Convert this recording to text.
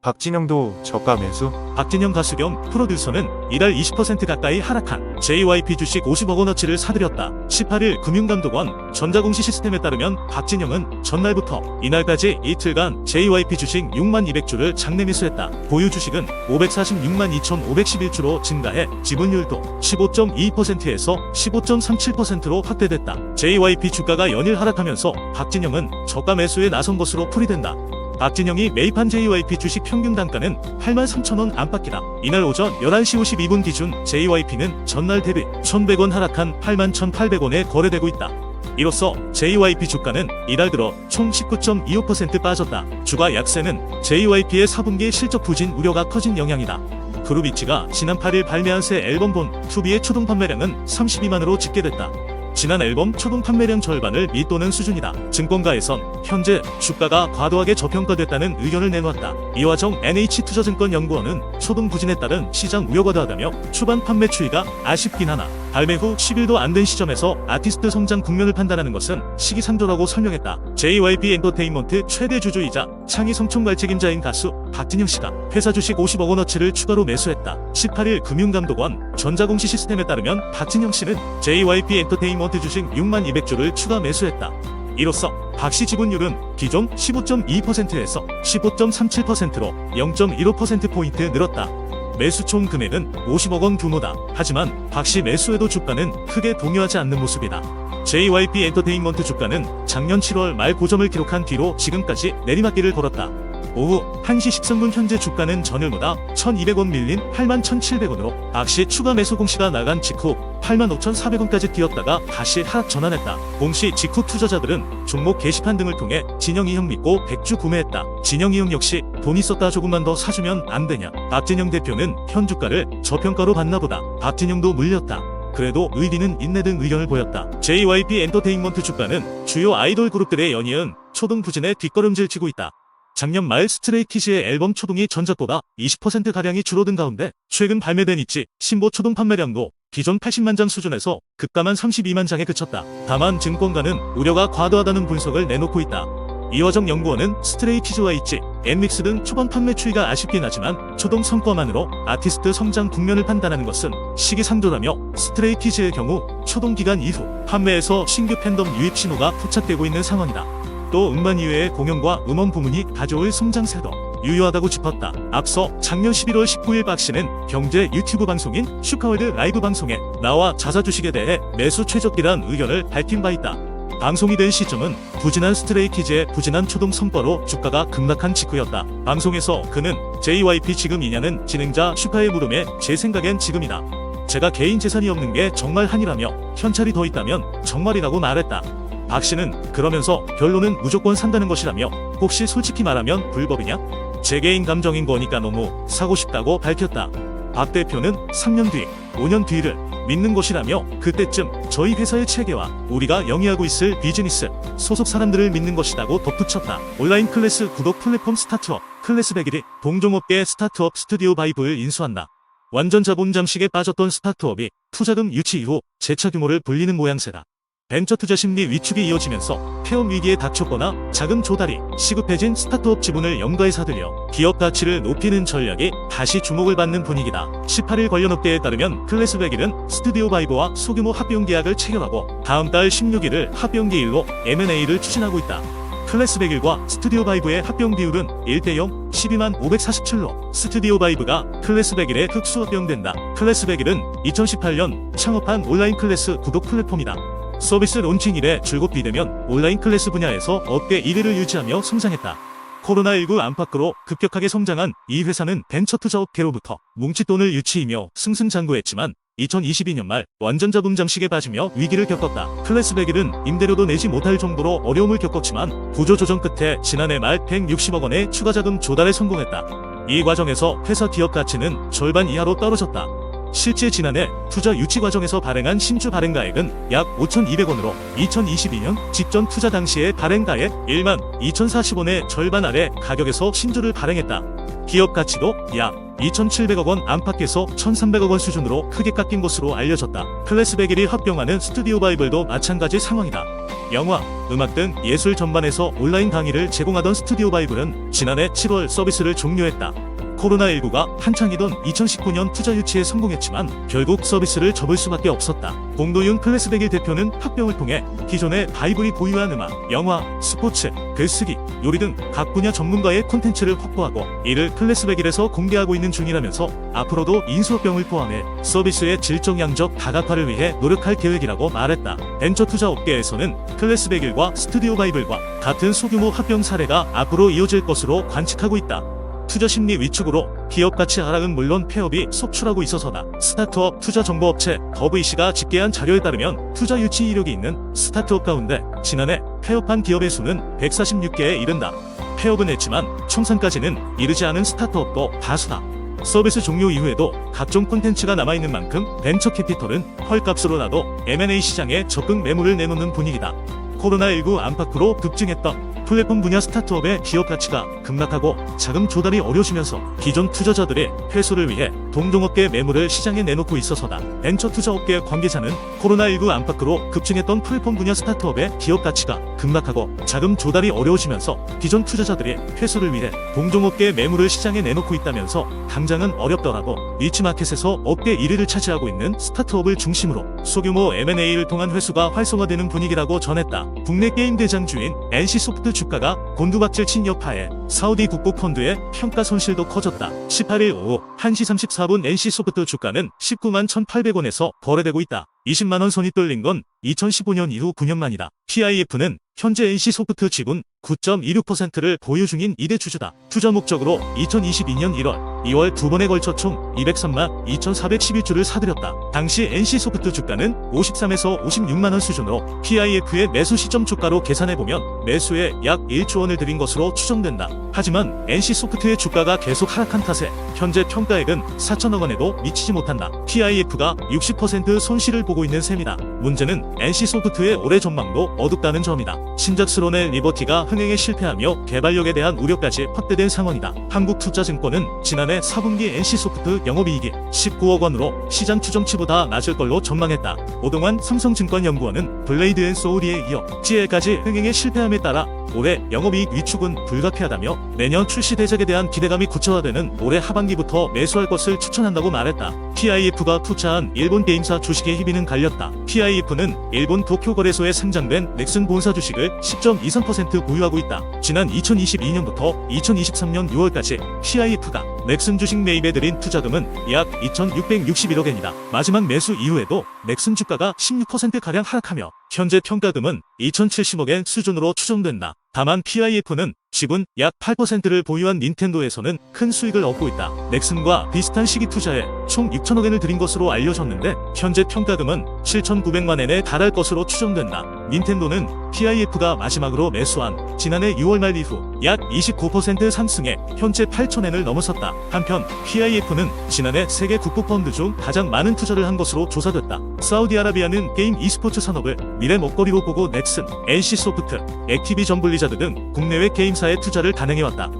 박진영도 저가 매수? 박진영 가수 겸 프로듀서는 이달 20% 가까이 하락한 JYP 주식 50억 원어치를 사들였다. 18일 금융감독원 전자공시 시스템에 따르면 박진영은 전날부터 이날까지 이틀간 JYP 주식 6만 200주를 장내 매수했다. 보유 주식은 546만 2,511주로 증가해 지분율도 15.22%에서 15.37%로 확대됐다. JYP 주가가 연일 하락하면서 박진영은 저가 매수에 나선 것으로 풀이된다. 박진영이 매입한 JYP 주식 평균 단가는 83,000원 안팎이다. 이날 오전 11시 52분 기준 JYP는 전날 대비 1,100원 하락한 81,800원에 거래되고 있다. 이로써 JYP 주가는 이달 들어 총 19.25% 빠졌다. 주가 약세는 JYP의 4분기 실적 부진 우려가 커진 영향이다. 그룹이치가 지난 8일 발매한 새 앨범 본 투비의 초동 판매량은 32만으로 집계됐다. 지난 앨범 초동 판매량 절반을 밑도는 수준이다. 증권가에선 현재 주가가 과도하게 저평가됐다는 의견을 내놓았다. 이화정 NH투자증권연구원은 초동 부진에 따른 시장 우려가 다하다며 초반 판매 추이가 아쉽긴 하나 발매 후 10일도 안 된 시점에서 아티스트 성장 국면을 판단하는 것은 시기상조라고 설명했다. JYP 엔터테인먼트 최대 주주이자 창의 성총괄 책임자인 가수 박진영 씨가 회사 주식 50억 원어치를 추가로 매수했다. 18일 금융감독원 전자공시 시스템에 따르면 박진영 씨는 JYP 엔터테인먼트 주식 6만 200주를 추가 매수했다. 이로써 박씨 지분율은 기존 15.2%에서 15.37%로 0.15%포인트 늘었다. 매수 총 금액은 50억 원 규모다. 하지만 박씨 매수에도 주가는 크게 동요하지 않는 모습이다. JYP 엔터테인먼트 주가는 작년 7월 말 고점을 기록한 뒤로 지금까지 내리막길을 걸었다. 오후 1시 13분 현재 주가는 전일보다 1,200원 밀린 81,700원으로 박씨 추가 매수 공시가 나간 직후 85,400원까지 뛰었다가 다시 하락 전환했다. 공시 직후 투자자들은 종목 게시판 등을 통해 진영이 형 믿고 100주 구매했다. 진영이 형 역시 돈 있었다 조금만 더 사주면 안 되냐. 박진영 대표는 현 주가를 저평가로 봤나 보다. 박진영도 물렸다. 그래도 의리는 있네 등 의견을 보였다. JYP 엔터테인먼트 주가는 주요 아이돌 그룹들의 연이은 초동 부진에 뒷걸음질 치고 있다. 작년 말 스트레이키즈의 앨범 초동이 전작보다 20%가량이 줄어든 가운데 최근 발매된 있지 신보 초동 판매량도 기존 80만 장 수준에서 급감한 32만 장에 그쳤다. 다만 증권가는 우려가 과도하다는 분석을 내놓고 있다. 이화정 연구원은 스트레이키즈와 있지, 엔믹스 등 초반 판매 추이가 아쉽긴 하지만 초동 성과만으로 아티스트 성장 국면을 판단하는 것은 시기상조라며 스트레이키즈의 경우 초동 기간 이후 판매에서 신규 팬덤 유입 신호가 포착되고 있는 상황이다. 또 음반 이외의 공연과 음원 부문이 가져올 성장세도 유효하다고 짚었다. 앞서 작년 11월 19일 박씨는 경제 유튜브 방송인 슈카월드 라이브 방송에 나와 자사 주식에 대해 매수 최적기란 의견을 밝힌 바 있다. 방송이 된 시점은 부진한 스트레이키즈의 부진한 초동 성과로 주가가 급락한 직후였다. 방송에서 그는 JYP 지금이냐는 진행자 슈카의 물음에 제 생각엔 지금이다. 제가 개인 재산이 없는 게 정말 한이라며 현찰이 더 있다면 정말이라고 말했다. 박 씨는 그러면서 결론은 무조건 산다는 것이라며 혹시 솔직히 말하면 불법이냐? 제 개인 감정인 거니까 너무 사고 싶다고 밝혔다. 박 대표는 3년 뒤, 5년 뒤를 믿는 것이라며 그때쯤 저희 회사의 체계와 우리가 영위하고 있을 비즈니스, 소속 사람들을 믿는 것이라고 덧붙였다. 온라인 클래스 구독 플랫폼 스타트업, 클래스 101이 동종업계 스타트업 스튜디오 바이브를 인수한다. 완전 자본 잠식에 빠졌던 스타트업이 투자금 유치 이후 재차 규모를 불리는 모양새다. 벤처 투자 심리 위축이 이어지면서 폐업 위기에 닥쳤거나 자금 조달이 시급해진 스타트업 지분을 연가에 사들여 기업 가치를 높이는 전략이 다시 주목을 받는 분위기다. 18일 관련 업계에 따르면 클래스 101은 스튜디오 바이브와 소규모 합병 계약을 체결하고 다음 달 16일을 합병 기일로 M&A를 추진하고 있다. 클래스 101과 스튜디오 바이브의 합병 비율은 1대0, 12만 547로 스튜디오 바이브가 클래스 101에 흑수 합병된다. 클래스 101은 2018년 창업한 온라인 클래스 구독 플랫폼이다. 서비스 론칭 이래 줄곧 비대면 온라인 클래스 분야에서 업계 1위를 유지하며 성장했다. 코로나19 안팎으로 급격하게 성장한 이 회사는 벤처 투자 업계로부터 뭉칫돈을 유치이며 승승장구했지만 2022년 말 완전 자본 잠식에 빠지며 위기를 겪었다. 클래스 101은 임대료도 내지 못할 정도로 어려움을 겪었지만 구조조정 끝에 지난해 말 160억 원의 추가 자금 조달에 성공했다. 이 과정에서 회사 기업 가치는 절반 이하로 떨어졌다. 실제 지난해 투자 유치 과정에서 발행한 신주 발행가액은 약 5,200원으로 2022년 직전 투자 당시의 발행가액 1만 2,040원의 절반 아래 가격에서 신주를 발행했다. 기업 가치도 약 2,700억 원 안팎에서 1,300억 원 수준으로 크게 깎인 것으로 알려졌다. 클래스 101이 합병하는 스튜디오 바이블도 마찬가지 상황이다. 영화, 음악 등 예술 전반에서 온라인 강의를 제공하던 스튜디오 바이블은 지난해 7월 서비스를 종료했다. 코로나19가 한창이던 2019년 투자 유치에 성공했지만 결국 서비스를 접을 수밖에 없었다. 공도윤 클래스101 대표는 합병을 통해 기존의 바이블이 보유한 음악, 영화, 스포츠, 글쓰기, 요리 등 각 분야 전문가의 콘텐츠를 확보하고 이를 클래스101에서 공개하고 있는 중이라면서 앞으로도 인수합병을 포함해 서비스의 질적 양적 다각화를 위해 노력할 계획이라고 말했다. 벤처 투자 업계에서는 클래스101과 스튜디오 바이블과 같은 소규모 합병 사례가 앞으로 이어질 것으로 관측하고 있다. 투자 심리 위축으로 기업 가치 하락은 물론 폐업이 속출하고 있어서다. 스타트업 투자 정보업체 더브이시가 집계한 자료에 따르면 투자 유치 이력이 있는 스타트업 가운데 지난해 폐업한 기업의 수는 146개에 이른다. 폐업은 했지만 청산까지는 이르지 않은 스타트업도 다수다. 서비스 종료 이후에도 각종 콘텐츠가 남아있는 만큼 벤처 캐피털은 헐값으로라도 M&A 시장에 적극 매물을 내놓는 분위기다. 코로나19 안팎으로 급증했던 플랫폼 분야 스타트업의 기업 가치가 급락하고 자금 조달이 어려워지면서 기존 투자자들의 회수를 위해 동종업계 매물을 시장에 내놓고 있어서다. 벤처 투자업계 관계자는 코로나19 안팎으로 급증했던 플랫폼 분야 스타트업의 기업 가치가 급락하고 자금 조달이 어려워지면서 기존 투자자들의 회수를 위해 동종업계 매물을 시장에 내놓고 있다면서 당장은 어렵더라도 니치마켓에서 업계 1위를 차지하고 있는 스타트업을 중심으로 소규모 M&A를 통한 회수가 활성화되는 분위기라고 전했다. 국내 게임 대장주인 NC소프트 주가가 곤두박질 친 여파에 사우디 국부펀드의 평가 손실도 커졌다. 18일 오후 1시 34분 NC소프트 주가는 19만 1,800원에서 거래되고 있다. 20만원 선이 뚫린 건 2015년 이후 9년 만이다. PIF는 현재 NC소프트 지분 9.26%를 보유 중인 2대 주주다. 투자 목적으로 2022년 1월, 2월 두 번에 걸쳐 총 203만 2,411주를 사들였다. 당시 NC소프트 주가는 53에서 56만원 수준으로 PIF의 매수 시점 주가로 계산해보면 매수에 약 1조 원을 들인 것으로 추정된다. 하지만 NC소프트의 주가가 계속 하락한 탓에 현재 평가액은 4천억 원에도 미치지 못한다. PIF가 60% 손실을 보고 있는 셈이다. 문제는 NC소프트의 올해 전망도 어둡다는 점이다. 신작 스론의 리버티가 흥행에 실패하며 개발력에 대한 우려까지 확대된 상황이다. 한국투자증권은 지난해 4분기 NC소프트 영업이익이 19억 원으로 시장 추정치보다 낮을 걸로 전망했다. 오동환 삼성증권연구원은 블레이드 앤 소울에 이어 GL까지 흥행에 실패함에 따라 올해 영업이익 위축은 불가피하다며 내년 출시 대작에 대한 기대감이 구체화되는 올해 하반기부터 매수할 것을 추천한다고 말했다. PIF가 투자한 일본 게임사 주식의 희비는 갈렸다. PIF는 일본 도쿄 거래소에 상장된 넥슨 본사 주식을 10.23% 보유하고 있다. 지난 2022년부터 2023년 6월까지 PIF가 넥슨 주식 매입에 들인 투자금은 약 2,661억엔이다. 마지막 매수 이후에도 넥슨 주가가 16%가량 하락하며 현재 평가금은 2,070억엔 수준으로 추정된다. 다만 PIF는 지분 약 8%를 보유한 닌텐도에서는 큰 수익을 얻고 있다. 넥슨과 비슷한 시기 투자에 총 6천억엔을 들인 것으로 알려졌는데 현재 평가금은 7,900만엔에 달할 것으로 추정된다. 닌텐도는 PIF가 마지막으로 매수한 지난해 6월 말 이후 약 29% 상승해 현재 8,000엔을 넘어섰다. 한편 PIF는 지난해 세계 국부펀드 중 가장 많은 투자를 한 것으로 조사됐다. 사우디아라비아는 게임 e스포츠 산업을 미래 먹거리로 보고 넥슨, NC소프트, 액티비전 블리자드 등 국내외 게임사에 투자를 단행해왔다.